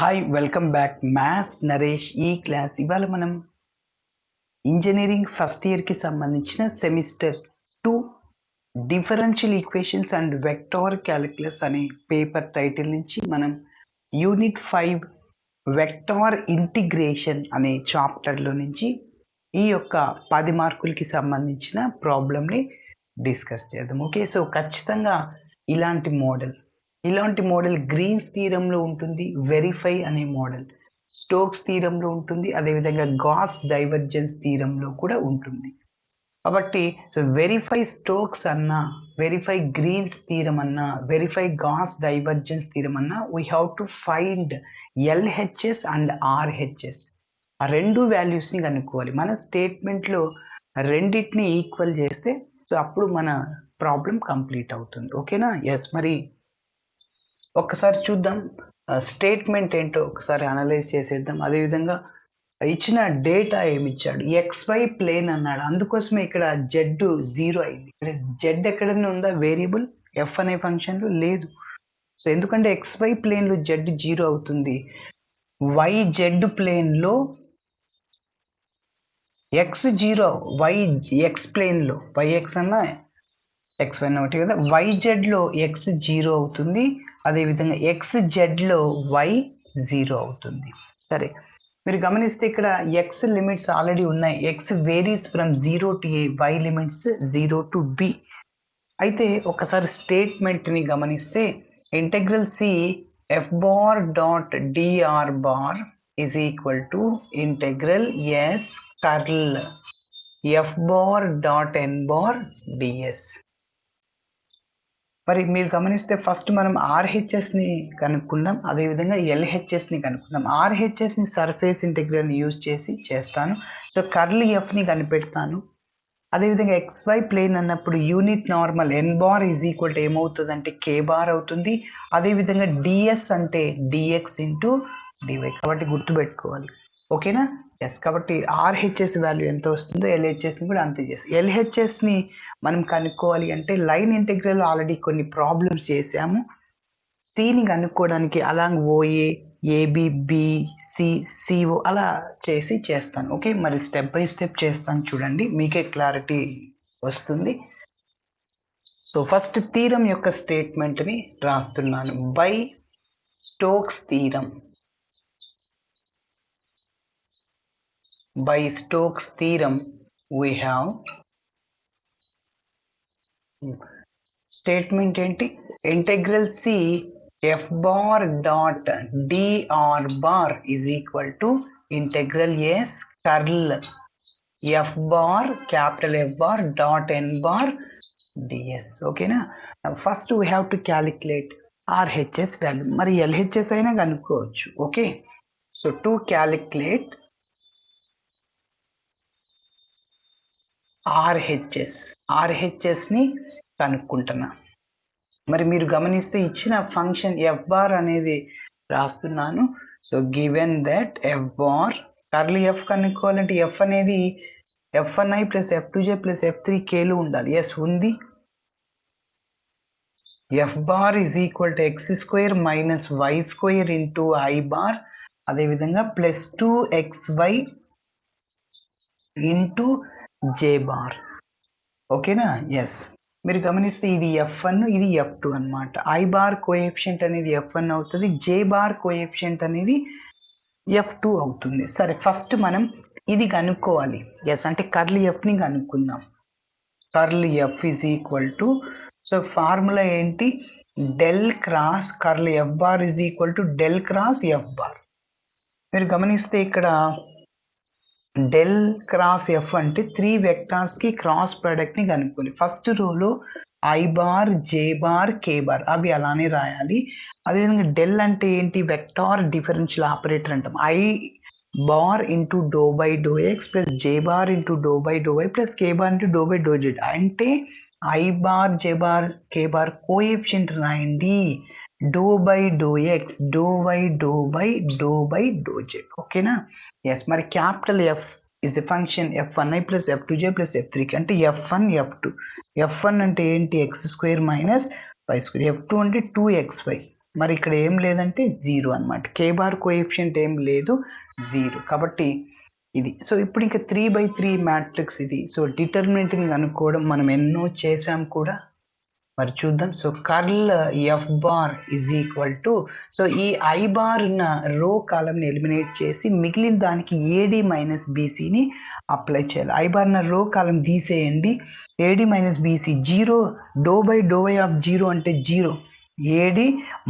Hi welcome back maths Naresh ఈ class. ఇవాళ మనం ఇంజనీరింగ్ ఫస్ట్ ఇయర్కి సంబంధించిన semester 2 differential equations and vector calculus అనే పేపర్ టైటిల్ నుంచి మనం యూనిట్ 5 వెక్టార్ ఇంటిగ్రేషన్ అనే చాప్టర్లో నుంచి ఈ యొక్క 10 మార్కులకి సంబంధించిన ప్రాబ్లమ్ని డిస్కస్ చేద్దాం. ఓకే, సో ఖచ్చితంగా ఇలాంటి మోడల్ గ్రీన్స్ థీరంలో ఉంటుంది, వెరిఫై అనే మోడల్ స్టోక్స్ థీరంలో ఉంటుంది, అదేవిధంగా గాస్ డైవర్జెన్స్ థీరంలో కూడా ఉంటుంది. కాబట్టి సో వెరిఫై స్టోక్స్ అన్నా, వెరిఫై గ్రీన్స్ థీరం అన్నా, వెరిఫై గాస్ డైవర్జెన్స్ థీరం అన్నా we have to find LHS and RHS. ఆ రెండు వాల్యూస్ని కనుక్కోవాలి. మన స్టేట్మెంట్లో రెండింటిని ఈక్వల్ చేస్తే సో అప్పుడు మన ప్రాబ్లం కంప్లీట్ అవుతుంది. ఓకేనా? ఎస్, మరి ఒక్కసారి చూద్దాం స్టేట్మెంట్ ఏంటో ఒకసారి అనలైజ్ చేసేద్దాం. అదేవిధంగా ఇచ్చిన డేటా ఏమి ఇచ్చాడు, XY ప్లేన్ అన్నాడు, అందుకోసమే ఇక్కడ జెడ్ 0 అయింది. ఇక్కడ జెడ్ ఎక్కడైనా ఉందా వేరియబుల్ ఎఫ్ అనే ఫంక్షన్లో? లేదు. సో ఎందుకంటే XY ప్లేన్లో జెడ్ 0 అవుతుంది, YZ ప్లేన్లో X 0, YX ప్లేన్లో YX అన్నా XY ఒకటి కదా, YZలో X 0 అవుతుంది, అదేవిధంగా XZలో Y 0 అవుతుంది. సరే, మీరు గమనిస్తే ఇక్కడ X లిమిట్స్ ఆల్రెడీ ఉన్నాయి. X varies from 0 to A, Y limits 0 to B. అయితే ఒకసారి స్టేట్మెంట్ని గమనిస్తే integral C F bar dot dr bar is equal to integral S curl F bar dot n bar ds. మరి మీరు గమనిస్తే first మనం ఆర్హెచ్ఎస్ని కనుక్కుందాం, అదేవిధంగా ఎల్హెచ్ఎస్ని కనుక్కుందాం. ఆర్హెచ్ఎస్ని సర్ఫేస్ ఇంటెగ్రల్ని యూజ్ చేసి చేస్తాను. సో కర్ల్ ఎఫ్ని కనిపెడతాను. అదేవిధంగా XY ప్లేన్ అన్నప్పుడు unit normal n bar is equal to ఏమవుతుంది అంటే K బార్ అవుతుంది. అదేవిధంగా DS అంటే DX ఇంటూ DY, కాబట్టి గుర్తుపెట్టుకోవాలి. ఓకేనా? ఎస్, కాబట్టి ఆర్హెచ్ఎస్ వాల్యూ ఎంత వస్తుందో ఎల్హెచ్ఎస్ని కూడా అంతే చేస్తాం. ఎల్హెచ్ఎస్ని మనం కనుక్కోవాలి అంటే లైన్ ఇంటెగ్రల్ ఆల్రెడీ కొన్ని ప్రాబ్లమ్స్ చేసాము. సిని కనుక్కోవడానికి along OA, AB, BC, CO అలా చేస్తాను. ఓకే, మరి స్టెప్ బై స్టెప్ చేస్తాను, చూడండి, మీకే క్లారిటీ వస్తుంది. సో ఫస్ట్ థీరం యొక్క స్టేట్మెంట్ని రాస్తున్నాను. By Stokes theorem, by Stokes theorem we have statement ఏంటి, integral C F bar dot dr bar is equal to integral S curl F bar capital F bar dot n bar ds. ఓకేనా? First we have to calculate RHS value, మరి LHS అయినా కనుక్కోవచ్చు. Okay, so to calculate ఆర్హెచ్ఎస్ని కనుక్కుంటున్నా. మరి మీరు గమనిస్తే ఇచ్చిన ఫంక్షన్ ఎఫ్ బార్ అనేది రాస్తున్నాను. So given that F bar curly F కనుక్కోవాలంటే ఎఫ్ అనేది F1i ప్లస్ F2j ప్లస్ F3kలో ఉండాలి. ఎస్, ఉంది. F bar is equal to X square minus why square into I bar, అదేవిధంగా plus 2xy into J bar. ఓకేనా? Yes, మీరు గమనిస్తే ఇది F1, ఇది F2 అనమాట. ఐ బార్ కోఎఫిషియంట్ అనేది F1 అవుతుంది, J బార్ కోఎఫిషియంట్ అనేది F2 అవుతుంది. సరే, ఫస్ట్ మనం ఇది కనుక్కోవాలి. ఎస్, అంటే కర్ల్ ఎఫ్ని కనుక్కుందాం. Curl F is equal to, so formula ఏంటి, del cross curl F bar is equal to del cross F bar. మీరు గమనిస్తే ఇక్కడ డెల్ క్రాస్ ఎఫ్ అంటే 3 వెక్టార్స్కి క్రాస్ ప్రోడక్ట్ని కనుక్కోవాలి. ఫస్ట్ రోలో I bar, J bar, K bar అవి అలానే రాయాలి. అదేవిధంగా డెల్ అంటే ఏంటి, వెక్టార్ డిఫరెన్షియల్ ఆపరేటర్ అంటాం. I bar into do by do X plus J bar into do by do Y plus K bar into do by do Z. అంటే I bar, J bar, K bar coefficient రాయండి, do by do X, do Y, do by, do by do Z. ఓకేనా? Yes, మరి capital F is a function F1i plus F2j plus F3k అంటే F1, F2. F1 అంటే ఏంటి, X square minus why square, F2 అంటే 2xy, మరి ఇక్కడ ఏం లేదంటే 0 అనమాట. k బార్ కోఎఫిషియంట్ ఏం లేదు, 0. కాబట్టి ఇది. సో ఇప్పుడు ఇంకా 3/3 మ్యాట్రిక్స్ ఇది. సో డిటర్మినెంట్ని కనుక్కోవడం మనం ఎన్నో చేసాం కూడా. మరి చూద్దాం. So curl F bar is equal to, so ఈ ఐ బార్ ఉన్న రో కాలంని ఎలిమినేట్ చేసి మిగిలిన దానికి ఏడి మైనస్ బీసీని అప్లై చేయాలి. ఐ బార్ ఉన్న రో కాలం తీసేయండి. ఏడి మైనస్ బీసీ 0, డో/డో/y ఆఫ్ 0 అంటే 0, ఏడి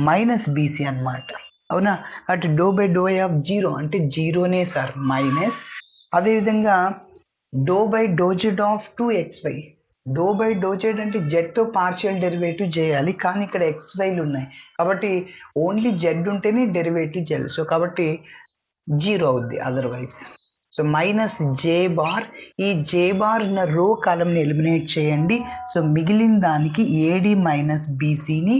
మైనస్ బీసీ అనమాట. అవునా? కాబట్టి డో/డో/y ఆఫ్ 0 అంటే 0నే సార్, మైనస్. అదేవిధంగా డో/డో/z ఆఫ్ 2xy, డో/డో/z అంటే జెడ్తో పార్షియల్ డెరివేటివ్ చేయాలి, కానీ ఇక్కడ xyలు ఉన్నాయి కాబట్టి ఓన్లీ జెడ్ ఉంటేనే డెరివేటివ్ చేయాలి. సో కాబట్టి 0 అవుద్ది అదర్వైజ్. సో మైనస్ జే బార్, ఈ జే బార్ ఉన్న రో కాలంని ఎలిమినేట్ చేయండి. సో మిగిలిన దానికి ఏడి మైనస్ బీసీని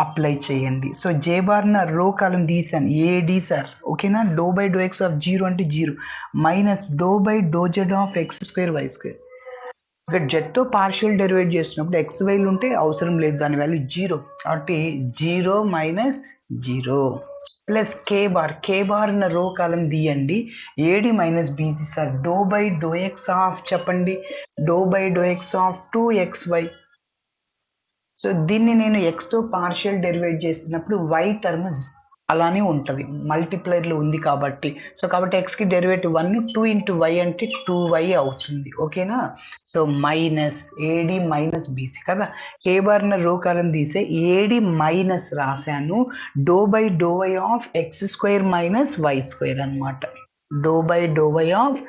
అప్లై చేయండి. సో జే బార్ ఉన్న రో కాలం తీసాను, ఏడి సార్, ఓకేనా? డో/డో/x ఆఫ్ 0 అంటే 0, మైనస్ డో/డో/z ఆఫ్ x²y². ఇక్కడ జెడ్తో పార్షియల్ డెరివేట్ చేస్తున్నప్పుడు xyలు ఉంటే అవసరం లేదు, దాని వాల్యూ 0. కాబట్టి 0 మైనస్ 0 ప్లస్ కే బార్ ఉన్న రో కాలం తీయండి. ఏడి మైనస్ బీసీ సార్, డో/డో/x ఆఫ్ చెప్పండి, డో/డో/x ఆఫ్ 2xy. సో దీన్ని నేను ఎక్స్తో పార్షియల్ డెరివేట్ చేస్తున్నప్పుడు y టర్మ్ అలానే ఉంటుంది, మల్టిప్లైర్లో ఉంది కాబట్టి. సో కాబట్టి ఎక్స్కి డెరివేటివ్ 1, 2 ఇంటూ వై అంటే 2y అవుతుంది, ఓకేనా? So minus AD minus BC కదా, కే బార్న రో కాలం తీసే ఏడి మైనస్ రాశాను, డో/డో/y ఆఫ్ x² మైనస్ y² అనమాట. డో/డో/y ఆఫ్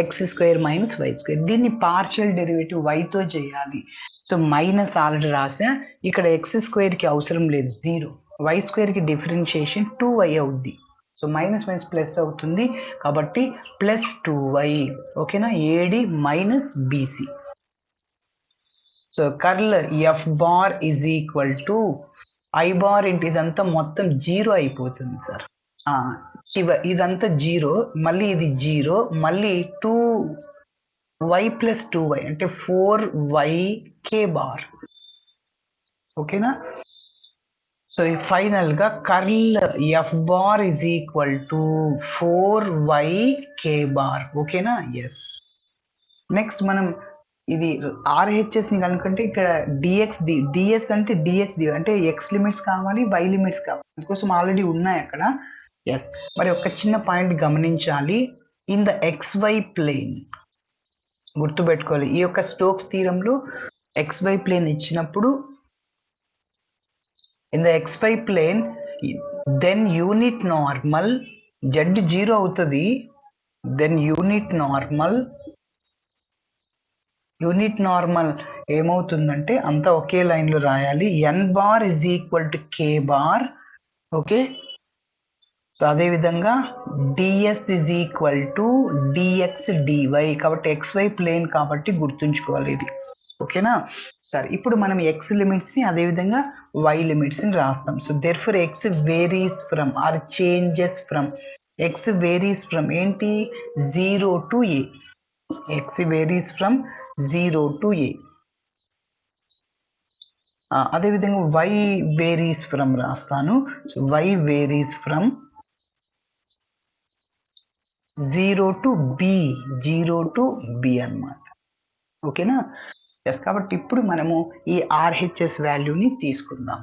x² మైనస్ y². దీన్ని పార్షియల్ డెరివేటివ్ వైతో చేయాలి. సో మైనస్ ఆల్రెడీ రాసా, ఇక్కడ x²కి అవసరం లేదు, 0. y²కి డిఫరెన్షియేషన్ 2y అవుద్ది. సో మైనస్ మైనస్ ప్లస్ అవుతుంది కాబట్టి ప్లస్ 2y, ఓకేనా? AD minus BC. So curl F bar is equal to I bar ఇంటి ఇదంతా మొత్తం 0 అయిపోతుంది సార్. ఇదంతా 0, మళ్ళీ ఇది 0, మళ్ళీ 2y ప్లస్ 2y అంటే 4y k బార్, ఓకేనా? సో ఫైనల్గా curl F bar is equal to 4y k bar, ఓకేనా? ఎస్. నెక్స్ట్ మనం ఇది ఆర్హెచ్ఎస్ని కనుకంటే ఇక్కడ డిఎస్ అంటే డిఎక్స్ అంటే ఎక్స్ లిమిట్స్ కావాలి, వై లిమిట్స్ కావాలి, అందుకోసం ఆల్రెడీ ఉన్నాయి అక్కడ. ఎస్. మరి ఒక చిన్న పాయింట్ గమనించాలి, ఇన్ ద XY ప్లేన్ గుర్తుపెట్టుకోవాలి. ఈ యొక్క స్టోక్స్ థీరంలో XY ప్లేన్ ఇచ్చినప్పుడు in the XY plane then unit normal z 0 అవుతుంది, then unit normal ఏమవుతుందంటే అంతా ఒకే లైన్లో రాయాలి, n bar is equal to k bar, okay? So అదేవిధంగా DS is equal to DX DY, కాబట్టి XY ప్లేన్ కాబట్టి గుర్తుంచుకోవాలి ఇది, ఓకేనా? సరే, ఇప్పుడు మనం x లిమిట్స్ని అదేవిధంగా y లిమిట్స్ని రాస్తాం. So therefore x varies from or changes from, x varies from ఏంటి 0 to a, x varies from 0 to a. అదేవిధంగా y వేరీస్ ఫ్రమ్ రాస్తాను. So y varies from 0 to b అన్నమాట, ఓకేనా? ఎస్. కాబట్టి ఇప్పుడు మనము ఈ ఆర్హెచ్ఎస్ వాల్యూని తీసుకుందాం.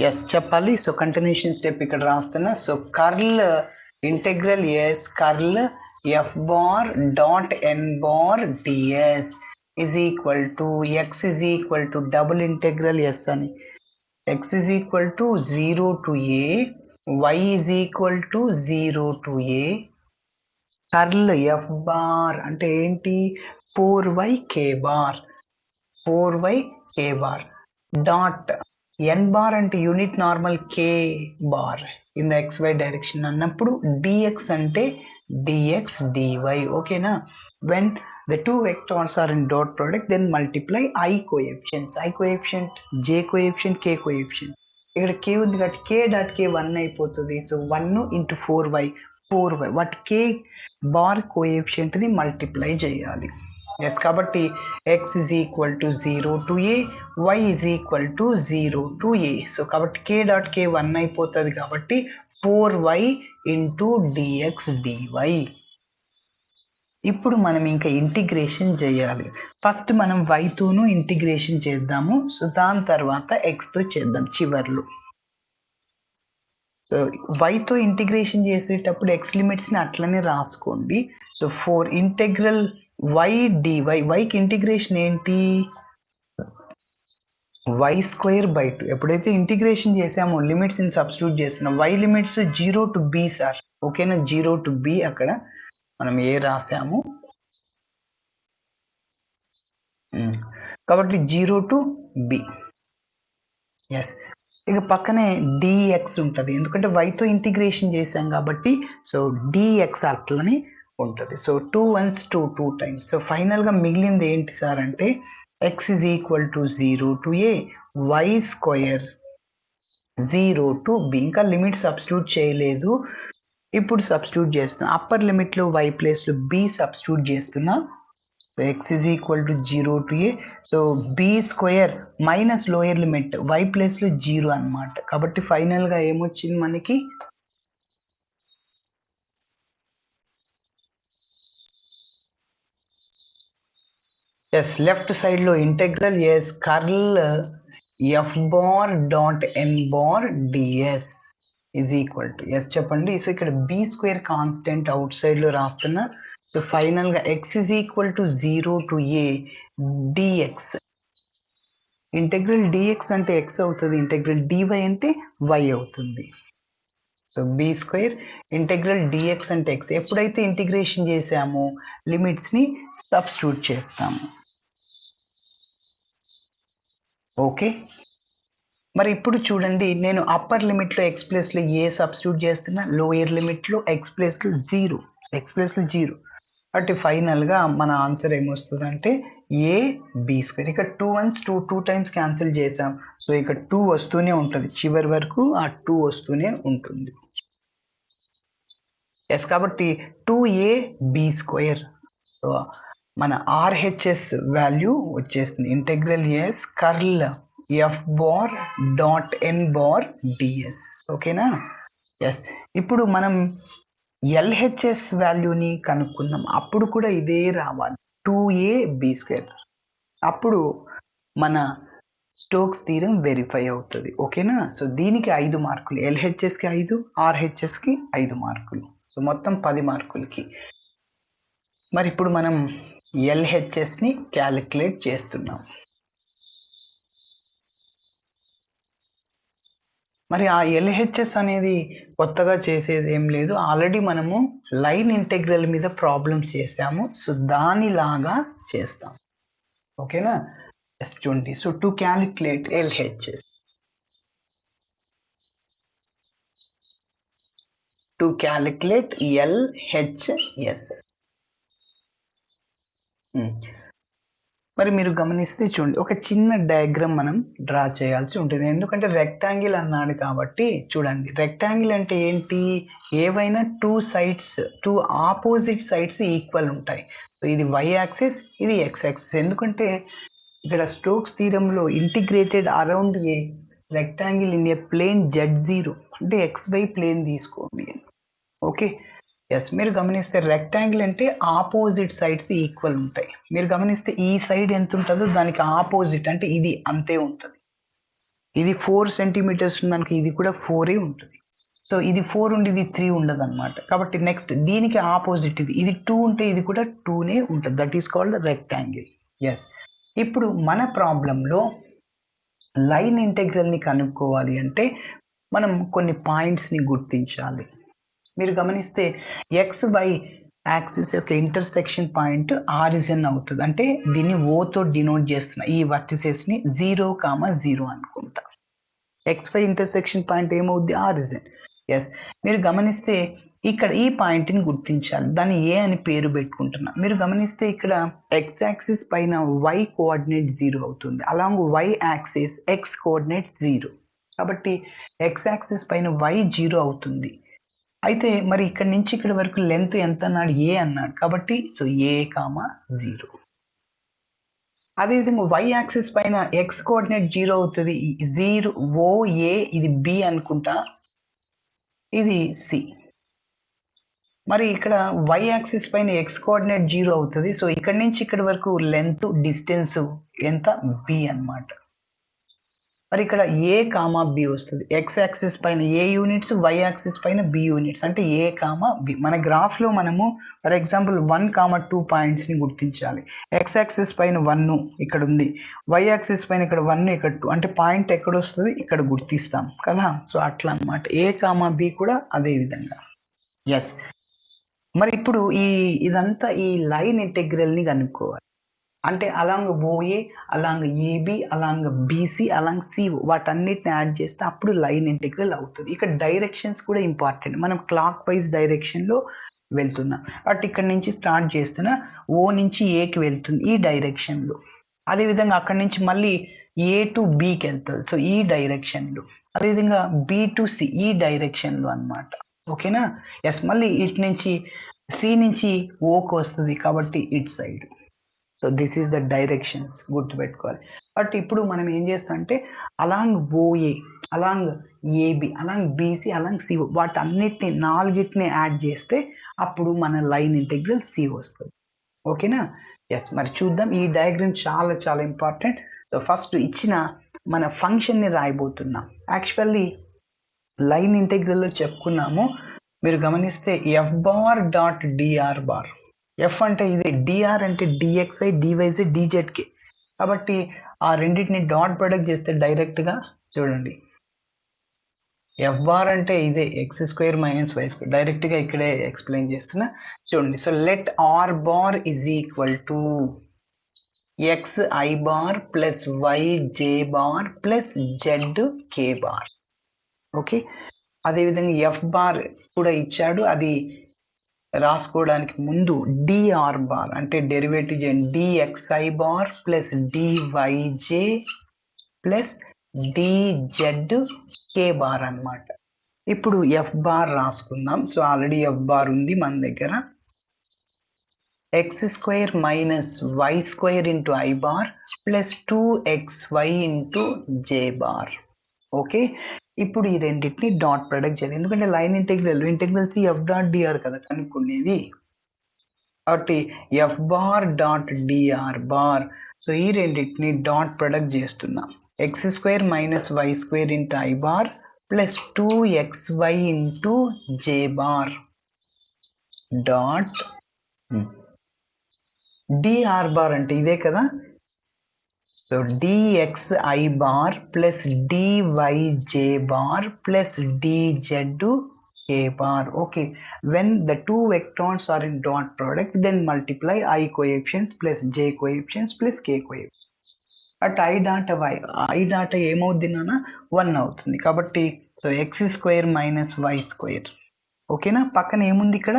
ఎస్ చెప్పాలి. సో కంటిన్యూషన్ స్టెప్ ఇక్కడ రాస్తున్నా. So curl integral S curl F bar dot N bar DS is equal to X is equal to double integral S అని, x is equal to 0 to a, y is equal to 0 to a, curl f bar అంటే ఏంటి 4y k bar, 4y k bar dot n bar అంటే unit normal k bar in the xy direction అన్నప్పుడు dx అంటే dx dy, ఓకేనా? When the two vectors are in dot product then multiply I coefficient, j coefficient, k coefficient. ఇక్కడ k ఉంది కాబట్టి k dot k 1 అయిపోతుంది. So 1 into 4y వాటి k bar కోఎఫిషియంట్ని multiply చేయాలి. Yes, కాబట్టి x is equal to 0 to a, y is equal to 0 to a. So కాబట్టి k dot k 1 అయిపోతుంది కాబట్టి 4y ఇంటూ dx dy. ఇప్పుడు మనం ఇంకా ఇంటిగ్రేషన్ చేయాలి. ఫస్ట్ మనం y2ను ఇంటిగ్రేషన్ చేద్దాము. సో దాని తర్వాత xతో చేద్దాం చివర్లో. సో yతో ఇంటిగ్రేషన్ చేసేటప్పుడు x లిమిట్స్ని అట్లనే రాసుకోండి. సో 4 ఇంటెగ్రల్ y dy, yకి ఇంటిగ్రేషన్ ఏంటి y²/2. ఎప్పుడైతే ఇంటిగ్రేషన్ చేసామో లిమిట్స్ని సబ్స్టిట్యూట్ చేస్తున్నాం. y limits 0 to b sir, ఓకేనా? 0 టు b అక్కడ మనం ఏ రాసాము కాబట్టి 0 టు b. ఎస్, ఇక పక్కనే dx ఉంటుంది, ఎందుకంటే yతో ఇంటిగ్రేషన్ చేసాం కాబట్టి. సో dx అట్లనే ఉంటుంది. So 2 1s 2 times. సో ఫైనల్గా మిగిలింది ఏంటి సార్ అంటే x is equal to 0 to a, y² 0 to b. ఇంకా లిమిట్ సబ్స్టిట్యూట్ చేయలేదు, ఇప్పుడు సబ్స్టిట్యూట్ చేస్తున్నా. అప్పర్ లిమిట్లో y ప్లేస్లో b సబ్స్టిట్యూట్ చేస్తున్నా. So x is equal to 0 to a. So b² minus lower limit y ప్లేస్లో 0 అనమాట. కాబట్టి ఫైనల్గా ఏమొచ్చింది మనకి ఎస్, లెఫ్ట్ సైడ్లో integral S curl f bar dot n bar ds is equal to yes చెప్పండి. సో ఇక్కడ b² కాన్స్టెంట్ అవుట్ సైడ్లో రాస్తున్నా. సో ఫైనల్గా x is equal to 0 to a dx. Integral dx అంటే x అవుతుంది, ఇంటెగ్రల్ dy అంటే y అవుతుంది. So b² integral dx అంటే x. ఎప్పుడైతే ఇంటిగ్రేషన్ చేసామో లిమిట్స్ని సబ్స్టిట్యూట్ చేస్తాము. ఓకే, మరి ఇప్పుడు చూడండి, నేను అప్పర్ లిమిట్లో x ప్లేస్లో ఏ సబ్స్టిట్యూట్ చేస్తున్నా, లోయర్ లిమిట్లో x ప్లేస్లో 0, అంటే ఫైనల్గా మన ఆన్సర్ ఏమొస్తుంది అంటే a b². ఇక్కడ 2 1s 2 టైమ్స్ క్యాన్సిల్ చేసాం. సో ఇక్కడ 2 వస్తూనే ఉంటుంది, చివరి వరకు ఆ 2 వస్తూనే ఉంటుంది. ఎస్, కాబట్టి 2a b². సో మన RHS వాల్యూ వచ్చేస్తుంది. Integral S curl f bar dot n bar ds. ఓకేనా? ఎస్, ఇప్పుడు మనం LHS వాల్యూని కనుక్కుందాం. అప్పుడు కూడా ఇదే రావాలి, 2a b². అప్పుడు మన స్టోక్స్ థీరం వెరిఫై అవుతుంది. ఓకేనా? సో దీనికి 5 మార్కులు, LHSకి 5, RHSకి 5 మార్కులు. సో మొత్తం 10 మార్కులకి. మరి ఇప్పుడు మనం LHSని క్యాలిక్యులేట్ చేస్తున్నాం. మరి ఆ LHS అనేది కొత్తగా చేసేది ఏం లేదు, ఆల్రెడీ మనము లైన్ ఇంటెగ్రల్ మీద ప్రాబ్లమ్స్ చేసాము. సో దానిలాగా చేస్తాం. ఓకేనా? ఎస్ చూడండి. So to calculate LHS, to calculate LHS. మరి మీరు గమనిస్తే చూడండి, ఒక చిన్న డయాగ్రామ్ మనం డ్రా చేయాల్సి ఉంటుంది, ఎందుకంటే రెక్టాంగిల్ అన్నాడు కాబట్టి. చూడండి, రెక్టాంగిల్ అంటే ఏంటి, ఏవైనా 2 సైడ్స్, 2 ఆపోజిట్ సైడ్స్ ఈక్వల్ ఉంటాయి. సో ఇది y యాక్సిస్, ఇది x యాక్సిస్. ఎందుకంటే ఇక్కడ స్టోక్స్ థీరంలో integrated around a rectangle in a plane z0 అంటే xy ప్లేన్ తీసుకోండి. ఓకే, ఎస్, మీరు గమనిస్తే రెక్టాంగిల్ అంటే ఆపోజిట్ సైడ్స్ ఈక్వల్ ఉంటాయి. మీరు గమనిస్తే ఈ సైడ్ ఎంత ఉంటుందో దానికి ఆపోజిట్ అంటే ఇది అంతే ఉంటుంది. ఇది 4 సెంటీమీటర్స్ ఉందనుకో, ఇది కూడా 4 ఉంటుంది. సో ఇది 4 ఉండి ఇది 3 ఉండదు అనమాట. కాబట్టి నెక్స్ట్ దీనికి ఆపోజిట్ ఇది 2 ఉంటే ఇది కూడా 2నే ఉంటుంది. That is called rectangle. Yes, ఇప్పుడు మన ప్రాబ్లంలో లైన్ ఇంటెగ్రల్ని కనుక్కోవాలి అంటే మనం కొన్ని పాయింట్స్ని గుర్తించాలి. మీరు గమనిస్తే XY యాక్సిస్ యొక్క ఇంటర్సెక్షన్ పాయింట్ ఆరిజిన్ అవుతుంది. అంటే దీన్ని ఓతో డినోట్ చేస్తున్నా, ఈ వర్టిసెస్ని 0, 0 అనుకుంటా. XY ఇంటర్సెక్షన్ పాయింట్ ఏమవుద్ది, ఆరిజిన్. ఎస్, మీరు గమనిస్తే ఇక్కడ ఈ పాయింట్ని గుర్తించాలి, దాన్ని ఏ అని పేరు పెట్టుకుంటున్నా. మీరు గమనిస్తే ఇక్కడ x యాక్సిస్ పైన y కోఆర్డినేట్ 0 అవుతుంది, along y axis x coordinate 0. కాబట్టి ఎక్స్ యాక్సిస్ పైన y 0 అవుతుంది. అయితే మరి ఇక్కడి నుంచి ఇక్కడి వరకు లెంత్ ఎంత అన్నాడు? a అన్నాడు. కాబట్టి సో a, 0. అదేవిధంగా y యాక్సిస్ పైన x కోఆర్డినేట్ 0 అవుతుంది. 0 OA ఇది b అనుకుంటా, ఇది c. మరి ఇక్కడ y యాక్సిస్ పైన x కోఆర్డినేట్ 0 అవుతుంది. సో ఇక్కడ నుంచి ఇక్కడ వరకు లెంత్ డిస్టెన్స్ ఎంత? b అన్నమాట. మరి ఇక్కడ a, b వస్తుంది. x యాక్సిస్ పైన a యూనిట్స్, y యాక్సిస్ పైన b యూనిట్స్, అంటే a, b. మన గ్రాఫ్లో మనము ఫర్ ఎగ్జాంపుల్ 1, 2 పాయింట్స్ని గుర్తించాలి. x యాక్సిస్ పైన 1 ఇక్కడ ఉంది, y యాక్సిస్ పైన ఇక్కడ 1 ఇక్కడ 2, అంటే పాయింట్ ఎక్కడ వస్తుంది? ఇక్కడ గుర్తిస్తాం కదా. సో అట్లా అనమాట. a, b కూడా అదే విధంగా. ఎస్. మరి ఇప్పుడు ఇదంతా ఈ లైన్ ఇంటెగ్రల్ని కనుక్కోవాలి. అంటే along OA, along AB, along BC, along CO వాటన్నిటిని యాడ్ చేస్తే అప్పుడు లైన్ ఇంటెగ్రల్ అవుతుంది. ఇక్కడ డైరెక్షన్స్ కూడా ఇంపార్టెంట్. మనం క్లాక్ వైజ్ డైరెక్షన్లో వెళ్తున్నాం. బట్ ఇక్కడ నుంచి స్టార్ట్ చేస్తున్నా O నుంచి Aకి వెళ్తుంది ఈ డైరెక్షన్లో. అదేవిధంగా అక్కడి నుంచి మళ్ళీ A టు Bకి వెళ్తుంది, సో ఈ డైరెక్షన్లో. అదేవిధంగా B టు C ఈ డైరెక్షన్లో అన్నమాట. ఓకేనా. ఎస్. మళ్ళీ ఇటు నుంచి C నుంచి Oకి వస్తుంది, కాబట్టి ఇటు side. So this is the directions, గుర్తుపెట్టుకోవాలి. బట్ ఇప్పుడు మనం ఏం చేస్తాం అంటే along OA, along AB, along BC, along CO వాటన్నిటిని 4ని యాడ్ చేస్తే అప్పుడు మన లైన్ ఇంటెగ్రల్ C వస్తుంది. ఓకేనా. ఎస్. మరి చూద్దాం. ఈ డయాగ్రామ్ చాలా చాలా ఇంపార్టెంట్. సో ఫస్ట్ ఇచ్చిన మన ఫంక్షన్ని రాయబోతున్నాం. యాక్చువల్లీ లైన్ ఇంటెగ్రల్లో చెప్పుకున్నాము, మీరు గమనిస్తే f bar dot dr bar. F అంటే ఇదే, డిఆర్ అంటే డిఎక్స్ఐ, డివైజే, డిజెడ్కే. కాబట్టి ఆ రెండింటిని డాట్ ప్రొడక్ట్ చేస్తే డైరెక్ట్గా చూడండి, ఎఫ్ బార్ అంటే ఇదే x² - y². డైరెక్ట్గా ఇక్కడే ఎక్స్ప్లెయిన్ చేస్తున్నా చూడండి. So let R bar is equal to xi bar plus yj bar plus zk bar. Okay. అదేవిధంగా ఎఫ్ బార్ కూడా ఇచ్చాడు, అది రాసుకోవడానికి ముందు dr బార్ అంటే డెరివేటివ్ చేయండి, dxi bar plus dyj plus dzk bar అన్నమాట. ఇప్పుడు ఎఫ్ బార్ రాసుకుందాం. సో ఆల్రెడీ ఎఫ్ బార్ ఉంది మన దగ్గర. x² - y² into i bar plus 2xy into j bar. Okay. ఇప్పుడు ఈ రెండింటిని డాట్ ప్రొడక్ట్ చేయాలి, ఎందుకంటే line integral C f dot dr కదా కనుక్కునేది. కాబట్టి f bar dot dr bar. So ఈ రెండింటిని డాట్ ప్రొడక్ట్ చేస్తున్నా. x² - y² into i bar plus 2xy into j bar dot dr bar అంటే ఇదే కదా. So dxi bar plus dyj bar plus dzk bar. Okay. When the two vectors are in dot product then multiply i coefficients plus j coefficients plus k coefficients. At i dot i dot ఏమవుద్ది నాన్న? 1 అవుతుంది. కాబట్టి so x² - y². ఓకేనా. పక్కన ఏముంది ఇక్కడ?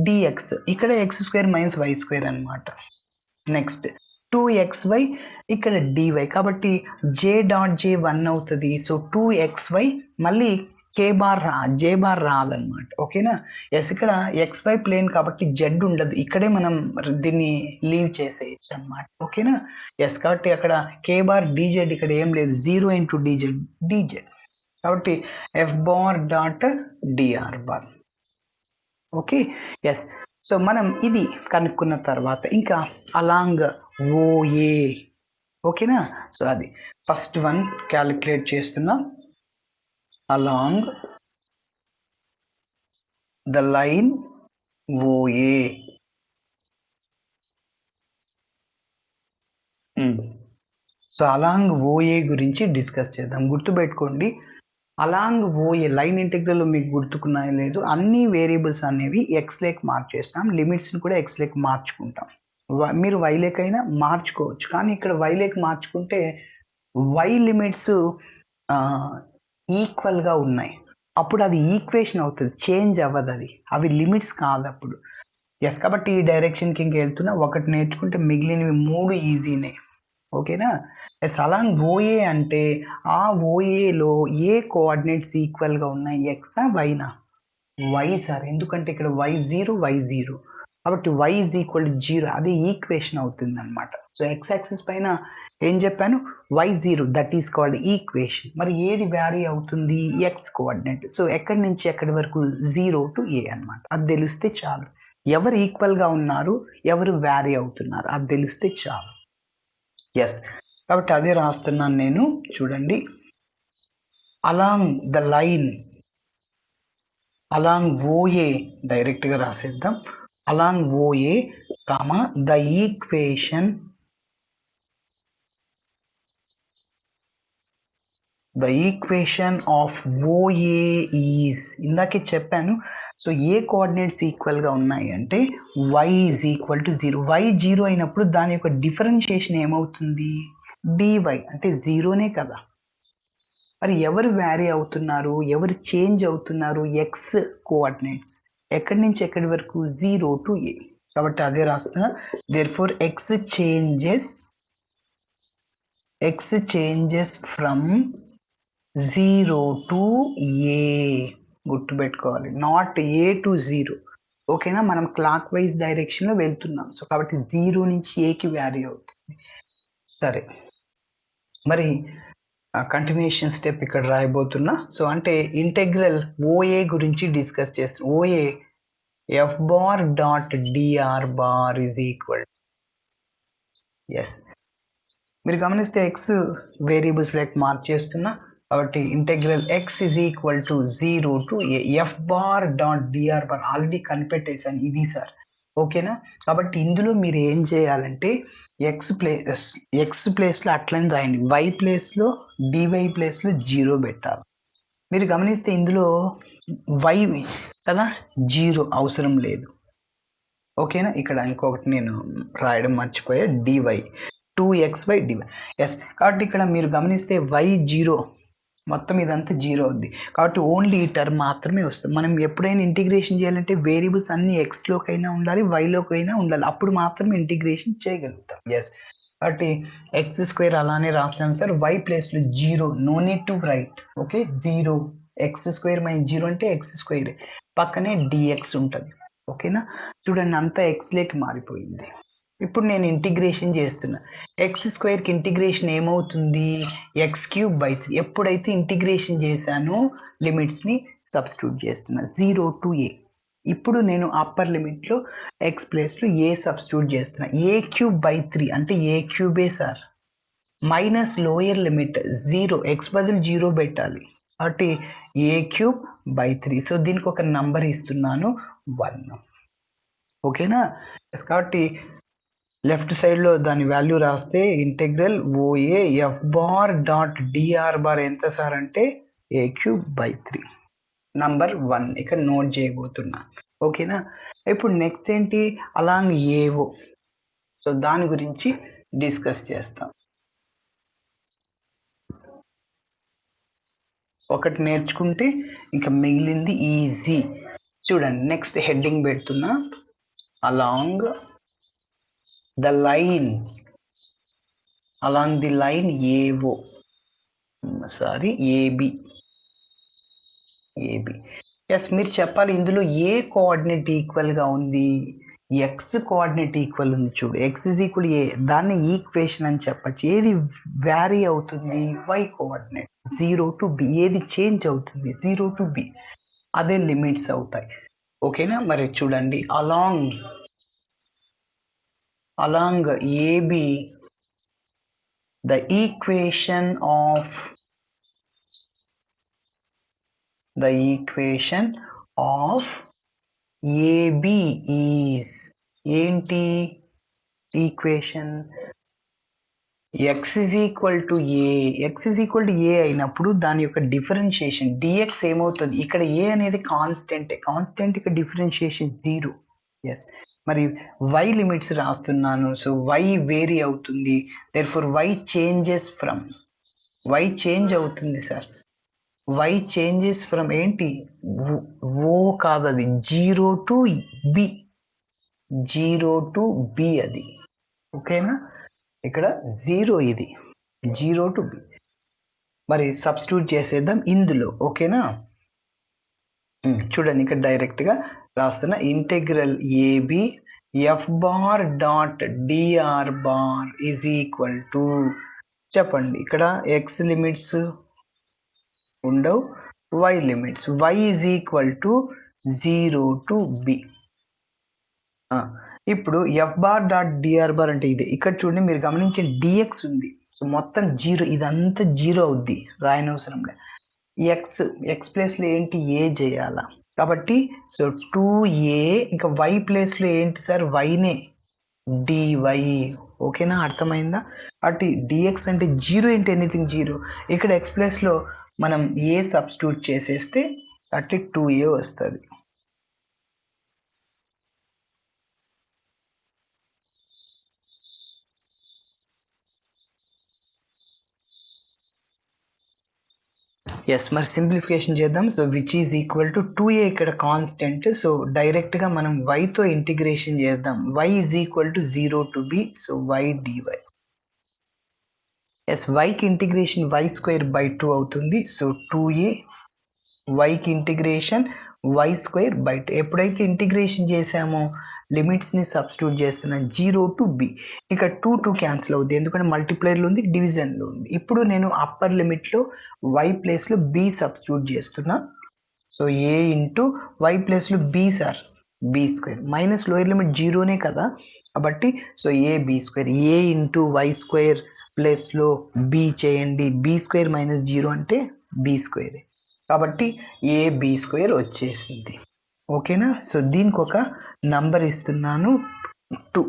dx, ఇక్కడ x² - y² అన్నమాట. నెక్స్ట్ 2xy, ఇక్కడ dy, కాబట్టి j డాట్ j 1 అవుతుంది. సో 2xy, మళ్ళీ k బార్ j బార్ రాదనమాట. ఓకేనా. ఎస్. ఇక్కడ xy ప్లేన్ కాబట్టి z ఉండదు, ఇక్కడే మనం దీన్ని లీవ్ చేసేయచ్చు అనమాట. ఓకేనా. ఎస్. కాబట్టి అక్కడ k బార్ dz ఇక్కడ ఏం లేదు, 0 ఇంటూ dz. కాబట్టి f bar dot dr bar. Okay. Yes. So మనం ఇది కనుక్కున్న తర్వాత ఇంకా అలాంగ్ OA. ఓకేనా. సో అది ఫస్ట్ వన్ క్యాలిక్యులేట్ చేస్తున్నా. Along the line OA. So along OA గురించి డిస్కస్ చేద్దాం. గుర్తుపెట్టుకోండి, అలాంగ్ OA లైన్ ఇంటెగ్రల్ మీకు గుర్తుకున్నాయో లేదు, అన్ని వేరియబుల్స్ అనేవి x లేక్ మార్చేస్తాం, లిమిట్స్ని కూడా x లేక్ మార్చుకుంటాం. మీరు y లేకైనా మార్చుకోవచ్చు, కానీ ఇక్కడ y లేక్ మార్చుకుంటే y లిమిట్స్ ఈక్వల్గా ఉన్నాయి, అప్పుడు అది ఈక్వేషన్ అవుతుంది, చేంజ్ అవ్వదు, అవి లిమిట్స్ కాదు అప్పుడు. ఎస్. కాబట్టి ఈ డైరెక్షన్కి ఇంక వెళ్తున్నా. ఒకటి నేర్చుకుంటే మిగిలినవి 3 ఈజీనే. ఓకేనా. ఎస్ అలాంగ్ ఓఏ అంటే ఆ ఓఏలో ఏ కోఆర్డినేట్స్ ఈక్వల్గా ఉన్నాయి, ఎక్సా వైనా? వై సార్, ఎందుకంటే ఇక్కడ y0 కాబట్టి y ఈజ్ ఈక్వల్ టు 0, అది ఈక్వేషన్ అవుతుంది అనమాట. సో ఎక్స్ యాక్సిస్ పైన ఏం చెప్పాను, y0 that is called equation. మరి ఏది వ్యారీ అవుతుంది, ఎక్స్ కోఆర్డినేట్. సో ఎక్కడి నుంచి ఎక్కడి వరకు, 0 to a అనమాట. అది తెలిస్తే చాలు. ఎవరు ఈక్వల్గా ఉన్నారు, ఎవరు వ్యారీ అవుతున్నారు, అది తెలిస్తే చాలు. ఎస్, కాబట్టి అదే రాస్తున్నాను నేను. చూడండి, along the line, along OA డైరెక్ట్గా రాసేద్దాం. Along OA comma the equation of OA is, ఇందాకే చెప్పాను. సో ఏ కోఆర్డినేట్స్ ఈక్వల్గా ఉన్నాయి అంటే y is equal to 0. y 0 అయినప్పుడు దాని యొక్క డిఫరెన్షియేషన్ ఏమవుతుంది, dy, అంటే 0నే కదా. మరి ఎవరు వ్యారీ అవుతున్నారు, ఎవరు చేంజ్ అవుతున్నారు, ఎక్స్ కోఆర్డినేట్స్. ఎక్కడి నుంచి ఎక్కడి వరకు, 0 to a. కాబట్టి అదే రాస్తున్నా. Therefore X changes from 0 to a, గుర్తుపెట్టుకోవాలి, నాట్ a to 0. ఓకేనా, మనం క్లాక్ వైజ్ డైరెక్షన్లో వెళ్తున్నాం. సో కాబట్టి 0 నుంచి ఏకి వ్యారీ అవుతుంది. సరే, మరి కంటిన్యూషన్ స్టెప్ ఇక్కడ రాయబోతున్నా. సో అంటే ఇంటెగ్రల్ ఓఏ గురించి డిస్కస్ చేస్తున్నాం. OA F bar dot DR bar is equal. Yes, మీరు గమనిస్తే ఎక్స్ వేరియబుల్స్ లైక్ మార్క్ చేస్తున్నా. కాబట్టి integral X is equal to 0 to a. F bar dot DR bar already కనిపెట్టేశాను, ఇది సార్. ఓకేనా, కాబట్టి ఇందులో మీరు ఏం చేయాలంటే ఎక్స్ ప్లేస్లో అట్లని రాయండి, వై ప్లేస్లో డివై ప్లేస్లో 0 పెట్టాలి. మీరు గమనిస్తే ఇందులో వై కదా, 0 అవసరం లేదు. ఓకేనా, ఇక్కడ ఇంకొకటి నేను రాయడం మర్చిపోయా, డివై 2x/dy. ఎస్, కాబట్టి ఇక్కడ మీరు గమనిస్తే y 0, మొత్తం ఇదంతా 0 అవుద్ది. కాబట్టి ఓన్లీ ఈ టర్మ్ మాత్రమే వస్తుంది. మనం ఎప్పుడైనా ఇంటిగ్రేషన్ చేయాలంటే వేరియబుల్స్ అన్ని ఎక్స్లోకైనా ఉండాలి, వైలోకైనా ఉండాలి, అప్పుడు మాత్రమే ఇంటిగ్రేషన్ చేయగలుగుతాం. ఎస్, కాబట్టి x² అలానే రాసాం సార్. y ప్లేస్లో 0, no need to write. Okay, 0, x² - 0 అంటే x², పక్కనే dx ఉంటుంది. ఓకేనా, చూడండి అంతా ఎక్స్లోకి మారిపోయింది. ఇప్పుడు నేను ఇంటిగ్రేషన్ చేస్తున్నా. x²కి ఇంటిగ్రేషన్ ఏమవుతుంది, x³/3. ఎప్పుడైతే ఇంటిగ్రేషన్ చేశానో లిమిట్స్ని సబ్స్టిట్యూట్ చేస్తున్నా, 0 to a. ఇప్పుడు నేను అప్పర్ లిమిట్లో x ప్లేస్లో a సబ్స్టిట్యూట్ చేస్తున్నా. a³/3 అంటే a³ sir, minus lower limit 0, x బదులు 0 పెట్టాలి, కాబట్టి a³/3. సో దీనికి ఒక నంబర్ ఇస్తున్నాను, 1. ఓకేనా, కాబట్టి లెఫ్ట్ సైడ్లో దాని వాల్యూ రాస్తే integral OA F bar dot DR bar ఎంత సార్ అంటే a³/3, నంబర్ 1 ఇక్కడ నోట్ చేయబోతున్నా. ఓకేనా, ఇప్పుడు నెక్స్ట్ ఏంటి, అలాంగ్ ఏఓ. సో దాని గురించి డిస్కస్ చేస్తాం. ఒకటి నేర్చుకుంటే ఇంకా మిగిలింది ఈజీ. చూడండి, నెక్స్ట్ హెడ్డింగ్ పెడుతున్నా, along the line AO, sorry AB. Yes, మీరు చెప్పాలి ఇందులో ఏ కోఆర్డినేట్ ఈక్వల్గా ఉంది, ఎక్స్ కోఆర్డినేట్ ఈక్వల్ ఉంది. చూడు, ఎక్స్ ఈజ్ ఈక్వల్ ఏ, దాన్ని ఈక్వేషన్ అని చెప్పచ్చు. ఏది వ్యారీ అవుతుంది, వై కోఆర్డినేట్ 0 to b. ఏది చేంజ్ అవుతుంది, 0 to b, అదే లిమిట్స్ అవుతాయి. ఓకేనా, మరి చూడండి, along AB, the equation of AB is ఏంటి equation, x is equal to a అయినప్పుడు దాని యొక్క డిఫరెన్షియేషన్ dx ఏమవుతుంది, ఇక్కడ a అనేది కాన్స్టెంట్, ఇక్కడ డిఫరెన్షియేషన్ 0. ఎస్, మరి y లిమిట్స్ రాస్తున్నాను. సో y వేరీ అవుతుంది, దేర్ఫోర్ y చేంజ్ అవుతుంది సార్. y చేంజెస్ ఫ్రమ్ ఏంటి, ఓ కాదు, అది 0 to b, అది. ఓకేనా, ఇక్కడ 0 ఇది. 0 to b. మరి సబ్స్టిట్యూట్ చేసేద్దాం ఇందులో, ఓకేనా. చూడండి ఇక్కడ డైరెక్ట్గా రాస్తున్న integral AB F bar dot DR bar is equal to, చెప్పండి ఇక్కడ ఎక్స్ లిమిట్స్ ఉండవు, y limits, y is equal to 0 to b. ఇప్పుడు F bar dot DR bar అంటే ఇది. ఇక్కడ చూడండి మీరు గమనించే డిఎక్స్ ఉంది, సో మొత్తం 0, ఇదంతా 0 అవుద్ది, రాయనవసరం లే. ఎక్స్ ప్లేస్లో ఏంటి, ఏ చేయాలా, కాబట్టి సో 2a, ఇంకా y ప్లేస్లో ఏంటి సార్, వైనే, dy, ఓకేనా, అర్థమైందా. అటు డిఎక్స్ అంటే 0 ఏంటి, ఎనీథింగ్ 0. ఇక్కడ ఎక్స్ ప్లేస్లో మనం ఏ సబ్స్టిట్యూట్ చేసేస్తే అటు 2a వస్తుంది. ఎస్, మరి సింప్లిఫికేషన్ చేద్దాం. So which is equal to 2a, ఇక్కడ కాన్స్టెంట్, సో డైరెక్ట్గా మనం వైతో ఇంటిగ్రేషన్ చేద్దాం. y is equal to 0 to b, so y dy. Yes, వైకి ఇంటిగ్రేషన్ y² 2 అవుతుంది, సో 2a, వైకి ఇంటిగ్రేషన్ y² 2. ఎప్పుడైతే ఇంటిగ్రేషన్ చేసామో లిమిట్స్ని సబ్స్టిట్యూట్ చేస్తున్నాను, 0 to b. ఇక 2 క్యాన్సిల్ అవుతుంది, ఎందుకంటే మల్టిప్లైర్లో ఉంది, డివిజన్లో ఉంది. ఇప్పుడు నేను అప్పర్ లిమిట్లో y ప్లేస్లో b సబ్స్టిట్యూట్ చేస్తున్నా, సో a ఇంటూ y ప్లేస్లో b sir, b², minus lower limit 0నే కదా, కాబట్టి so a b², a into y² ప్లేస్లో b చేయండి, b² మైనస్ 0 అంటే b², కాబట్టి a b² వచ్చేసింది, ఓకేనా. సో దీనికి ఒక నంబర్ ఇస్తున్నాను 2.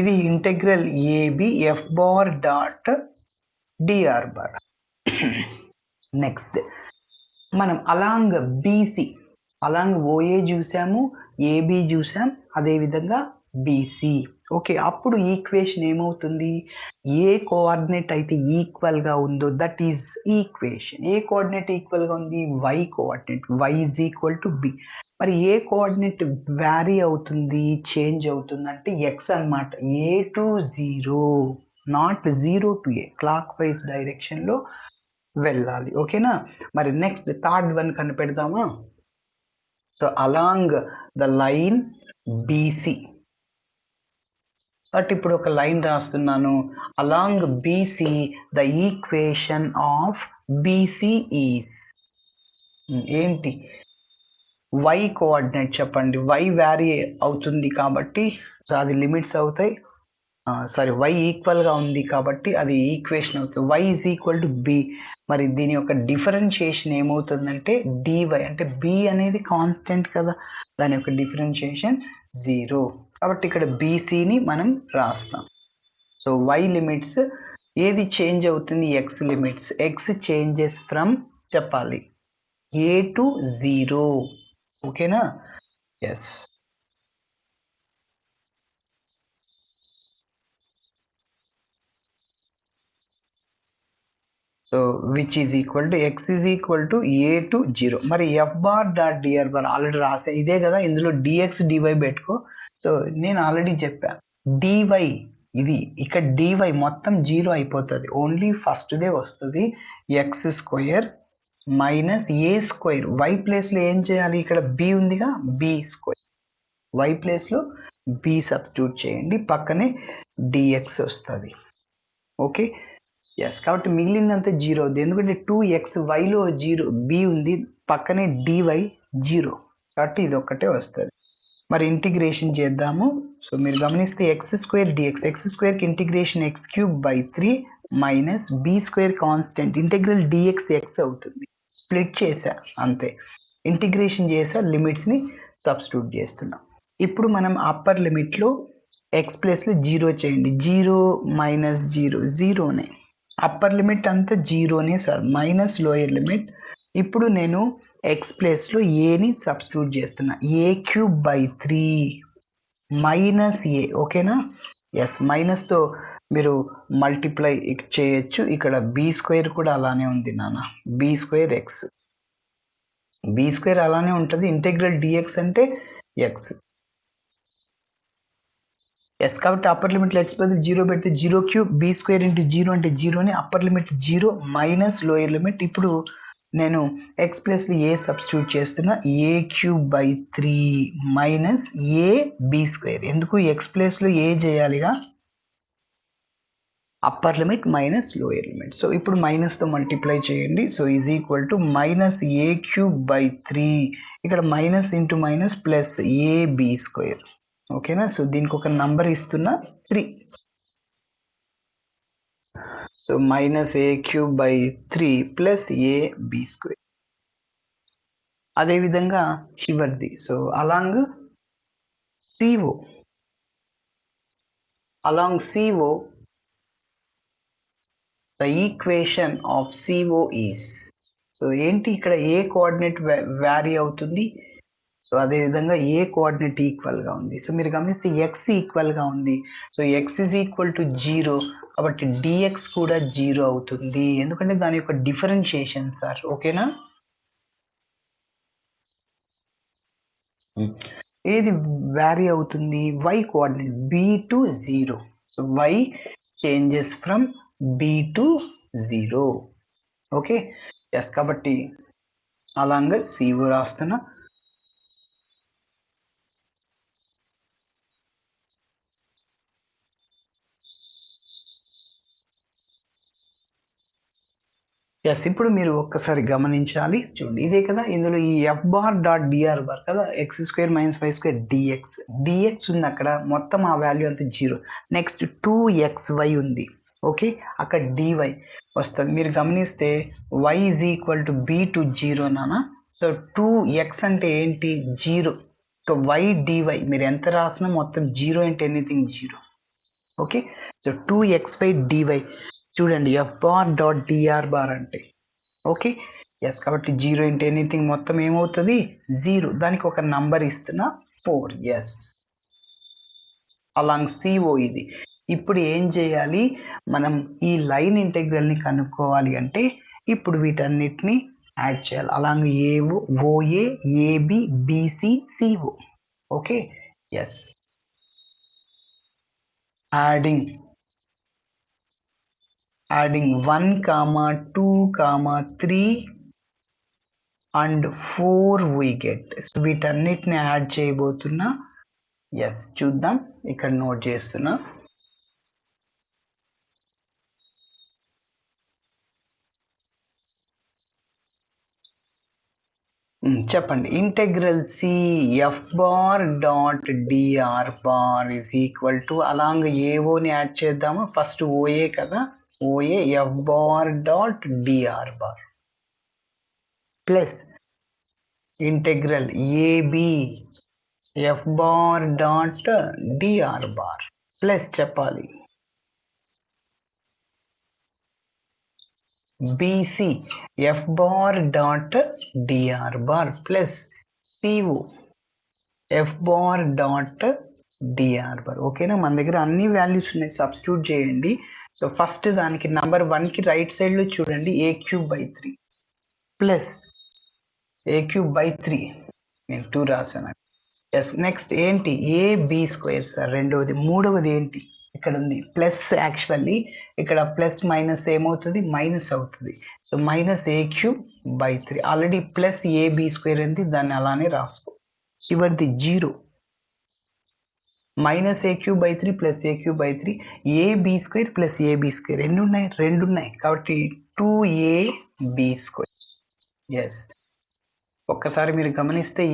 ఇది integral AB F bar dot DR bar. Next మనం అలాంగ్ బీసీ, అలాంగ్ ఓఏ చూసాము, ఏబి చూసాం, అదేవిధంగా బీసీ, ఓకే. అప్పుడు ఈక్వేషన్ ఏమవుతుంది, ఏ కోఆర్డినేట్ అయితే ఈక్వల్గా ఉందో that is equation. A coordinate ఈక్వల్గా ఉంది, Y coordinate, Y is equal to B. మరి ఏ కోఆర్డినేట్ వ్యారీ అవుతుంది, చేంజ్ అవుతుంది అంటే ఎక్స్ అనమాట. A to 0, not 0 to a, clockwise డైరెక్షన్లో వెళ్ళాలి, ఓకేనా. మరి నెక్స్ట్ థర్డ్ వన్ కనిపెడదామా. So along the line BC, but ఇప్పుడు ఒక లైన్ రాస్తున్నాను, along BC the equation of BC is ఏంటి, వై కోఆర్డినేట్ చెప్పండి. వై వ్యారీ అవుతుంది కాబట్టి సో అది లిమిట్స్ అవుతాయి, సారీ వై ఈక్వల్గా ఉంది కాబట్టి అది ఈక్వేషన్ అవుతుంది, Y is equal to B. మరి దీని యొక్క డిఫరెన్షియేషన్ ఏమవుతుందంటే డివై, అంటే బి అనేది కాన్స్టెంట్ కదా, దాని యొక్క డిఫరెన్షియేషన్ 0, కాబట్టి ఇక్కడ బీసీని మనం రాస్తాం. సో వై లిమిట్స్ ఏది చేంజ్ అవుతుంది, X limits, X changes from చెప్పాలి ఏ టు 0, ఓకేనా. Yes, so which is equal to X is equal to A to 0. మరి F bar dot DR bar already రాసే ఇదే కదా, ఇందులో డిఎక్స్ డివై పెట్టుకో. సో నేను ఆల్రెడీ చెప్పా, డివై ఇది, ఇక్కడ డివై మొత్తం 0 అయిపోతుంది, ఓన్లీ ఫస్ట్దే వస్తుంది, x² మైనస్ a². వై ప్లేస్లో ఏం చేయాలి, ఇక్కడ b ఉందిగా, b², వై ప్లేస్లో b సబ్స్టిట్యూట్ చేయండి, పక్కనే dx వస్తుంది, ఓకే. ఎస్, కాబట్టి మిగిలిందంతా 0 అవుతుంది, ఎందుకంటే 2x వైలో 0, b ఉంది, పక్కనే dy 0, కాబట్టి ఇది ఒక్కటే వస్తుంది. మరి ఇంటిగ్రేషన్ చేద్దాము. సో మీరు గమనిస్తే x² dx, x²కి ఇంటిగ్రేషన్ x³ 3 minus b² constant, integral dx x అవుతుంది, స్ప్లిట్ చేసా అంతే, ఇంటిగ్రేషన్ చేసా, లిమిట్స్ని సబ్స్టిట్యూట్ చేస్తున్నాం. ఇప్పుడు మనం అప్పర్ లిమిట్లో ఎక్స్ ప్లేస్లో 0 చేయండి, 0 మైనస్ 0 0నే, అప్పర్ లిమిట్ అంతా 0నే సార్, మైనస్ లోయర్ లిమిట్. ఇప్పుడు నేను ఎక్స్ ప్లేస్లో ఏని సబ్స్టిట్యూట్ చేస్తున్నా, a³ 3 మైనస్ ఏ, ఓకేనా. ఎస్, మైనస్తో మీరు మల్టిప్లై చేయొచ్చు, ఇక్కడ b² కూడా అలానే ఉంది నాన్న, b²x, b² అలానే ఉంటుంది, ఇంటెగ్రల్ dx అంటే x. ఎస్ కాబట్టి అప్పర్ లిమిట్లో ఎక్స్ బదులు 0 పెడితే 0 క్యూబ్ బి స్క్వేర్ ఇంటూ 0 అంటే 0ని upper limit 0 minus lower limit. ఇప్పుడు నేను ఎక్స్ ప్లస్లో ఏ సబ్స్టిట్యూట్ చేస్తున్నా, A cube by 3 minus A B square. ఎందుకు ఎక్స్ ప్లస్లో ఏ చేయాలిగా, upper limit minus lower limit. So ఇప్పుడు మైనస్తో మల్టిప్లై చేయండి. So is equal to minus A cube by 3, ఇక్కడ minus into minus plus A B square. ఓకేనా, so దీనికి ఒక నంబర్ ఇస్తున్నా 3. So minus A cube by 3 plus A B square. అదేవిధంగా చివరిది, so along CO, the equation of CO is, so ఏంటి ఇక్కడ ఏ కోఆర్డినేట్ వ్యారీ అవుతుంది, సో అదేవిధంగా ఏ కోఆర్డినేట్ ఈక్వల్గా ఉంది. సో మీరు గమనిస్తే ఎక్స్ ఈక్వల్గా ఉంది. So X is equal to 0 కాబట్టి డిఎక్స్ కూడా 0 అవుతుంది, ఎందుకంటే దాని యొక్క డిఫరెన్షియేషన్ సార్. ఓకేనా, ఏది వ్యారీ అవుతుంది, Y coordinate b to 0. So Y changes from b to 0. Okay, yes కాబట్టి అలాగా సిఓ రాస్తున్నా. ఎస్ ఇప్పుడు మీరు ఒక్కసారి గమనించాలి, చూడండి ఇదే కదా, ఇందులో ఈ f bar dot DR bar కదా, x square minus why square d x ఉంది అక్కడ, మొత్తం ఆ వాల్యూ అంతా 0. నెక్స్ట్ 2xy ఉంది, ఓకే, అక్కడ డివై వస్తుంది. మీరు గమనిస్తే y is equal to b to 0 నానా. సో 2x అంటే ఏంటి, 0. సో y dy మీరు ఎంత రాసినా మొత్తం 0 అంటే anything 0. Okay, so 2xy dy చూడండి, F bar dot DR bar అంటే. ఓకే, ఎస్ కాబట్టి 0 ఇంటూ ఎనీథింగ్ మొత్తం ఏమవుతుంది 0. దానికి ఒక నంబర్ ఇస్తున్నా 4. ఎస్ అలాంగ్ సిఓ ఇది. ఇప్పుడు ఏం చేయాలి, మనం ఈ లైన్ ఇంటెగ్రల్ని కనుక్కోవాలి అంటే ఇప్పుడు వీటన్నిటిని యాడ్ చేయాలి. Along AO OA AB BC CO. Okay, as adding 1, 2, 3 and 4 we get. So వీటన్నిటిని యాడ్ చేయబోతున్నా. ఎస్ చూద్దాం, ఇక్కడ నోట్ చేస్తున్నా. చెప్పండి, integral C f bar dot DR bar is equal to along ఏఓని యాడ్ చేద్దాము. ఫస్ట్ ఓఏ కదా, OA F bar dot DR bar plus integral AB F bar dot DR bar plus చెప్పాలి BC f bar dot DR bar plus CO f bar dot DR bar. ఓకేనా, మన దగ్గర అన్ని values ఉన్నాయి, substitute చేయండి. So first దానికి number 1కి right సైడ్లో చూడండి a cube by 3 plus A cube by 3, నేను 2 రాసాను. ఎస్ నెక్స్ట్ ఏంటి, ఏ బి స్క్వేర్ సార్ రెండవది. మూడవది ఏంటి, ఇక్కడ ఉంది ప్లస్, యాక్చువల్లీ ఇక్కడ ప్లస్ మైనస్ ఏమవుతుంది మైనస్ అవుతుంది. So minus A cube by 3, already plus A B square ఉంది, దాన్ని అలానే రాసుకో. చివరిది 0 minus A cube by 3 plus A cube by 3 A B square plus A B square ఎన్ని ఉన్నాయి, 2 ఉన్నాయి కాబట్టి 2ab స్క్వేర్. ఎస్ ఒక్కసారి మీరు గమనిస్తే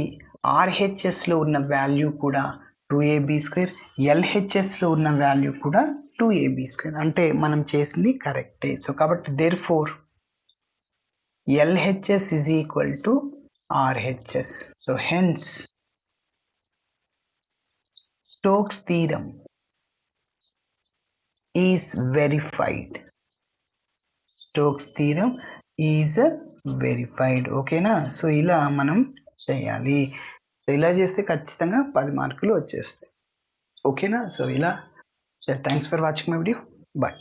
ఆర్హెచ్ఎస్లో ఉన్న వాల్యూ కూడా 2ab స్క్వేర్, ఎల్హెచ్ఎస్లో ఉన్న వాల్యూ కూడా 2ab స్క్వేర్, అంటే మనం చేసింది కరెక్టే. సో కాబట్టి therefore LHS is equal to RHS. So hence Stokes theorem is verified. Stokes theorem is verified. Okay na? So ఇలా మనం చేయాలి. సో ఇలా చేస్తే ఖచ్చితంగా 10 మార్కులు వచ్చేస్తాయి. ఓకేనా? సో ఇలా thanks for watching my video. Bye.